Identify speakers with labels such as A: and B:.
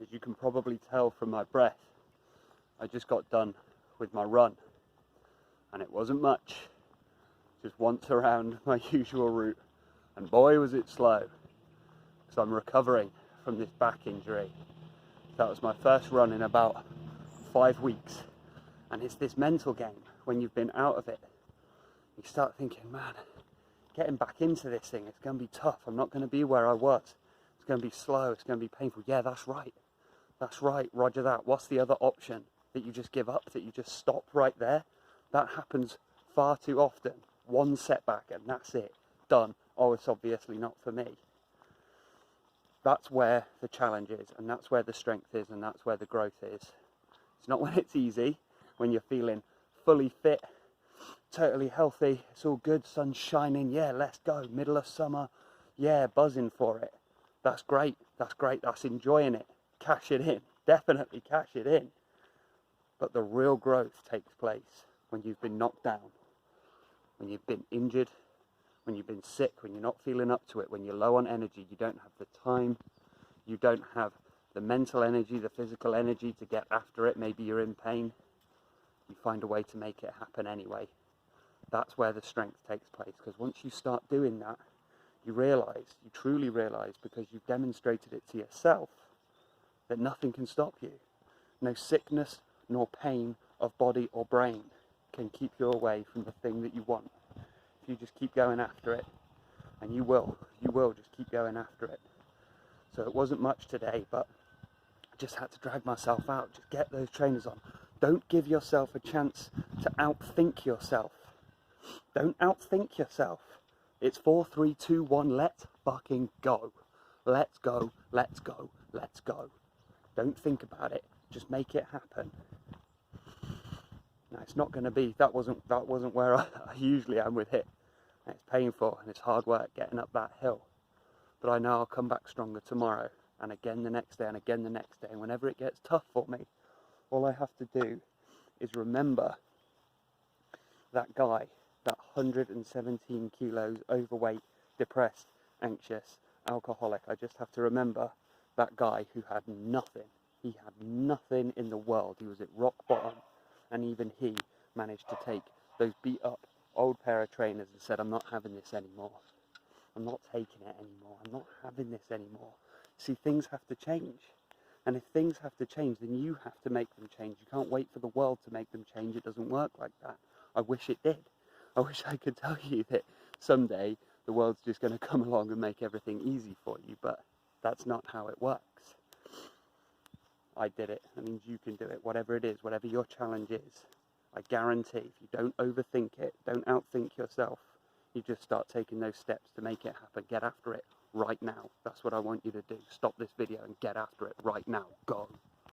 A: As you can probably tell from my breath, I just got done with my run, and it wasn't much, just once around my usual route, and boy was it slow, because I'm recovering from this back injury. That was my first run in about 5 weeks, and it's this mental game. When you've been out of it, you start thinking, man, getting back into this thing, it's going to be tough. I'm not going to be where I was. It's going to be slow, it's going to be painful. Yeah, that's right, roger that. What's the other option? That you just give up, that you just stop right there? That happens far too often. One setback and that's it, done. Oh, it's obviously not for me. That's where the challenge is, and that's where the strength is, and that's where the growth is. It's not when it's easy, when you're feeling fully fit, totally healthy, it's all good, sun's shining, yeah, let's go, middle of summer, yeah, buzzing for it. That's great, that's enjoying it, cash it in, definitely cash it in. But the real growth takes place when you've been knocked down, when you've been injured, when you've been sick, when you're not feeling up to it, when you're low on energy, you don't have the time, you don't have the mental energy, the physical energy to get after it, maybe you're in pain, you find a way to make it happen anyway. That's where the strength takes place, because once you start doing that, you realise, you truly realise, because you've demonstrated it to yourself, that nothing can stop you. No sickness nor pain of body or brain can keep you away from the thing that you want. If you just keep going after it, and you will just keep going after it. So it wasn't much today, but I just had to drag myself out, just get those trainers on. Don't give yourself a chance to outthink yourself. Don't outthink yourself. It's 4, 3, 2, 1, let's fucking go. Let's go, let's go, let's go. Don't think about it, just make it happen. Now it's not going to be, that wasn't where I usually am with it. And it's painful and it's hard work getting up that hill. But I know I'll come back stronger tomorrow, and again the next day, and again the next day. And whenever it gets tough for me, all I have to do is remember that guy, that 117 kilos, overweight, depressed, anxious, alcoholic. I just have to remember that guy who had nothing. He had nothing in the world. He was at rock bottom, and even he managed to take those beat up old pair of trainers and said, I'm not having this anymore. I'm not taking it anymore. I'm not having this anymore. See, things have to change. And if things have to change, then you have to make them change. You can't wait for the world to make them change. It doesn't work like that. I wish it did. I wish I could tell you that someday the world's just going to come along and make everything easy for you, but that's not how it works. I did it. That means you can do it. Whatever it is, whatever your challenge is, I guarantee if you don't overthink it, don't outthink yourself, you just start taking those steps to make it happen. Get after it right now. That's what I want you to do. Stop this video and get after it right now. Go.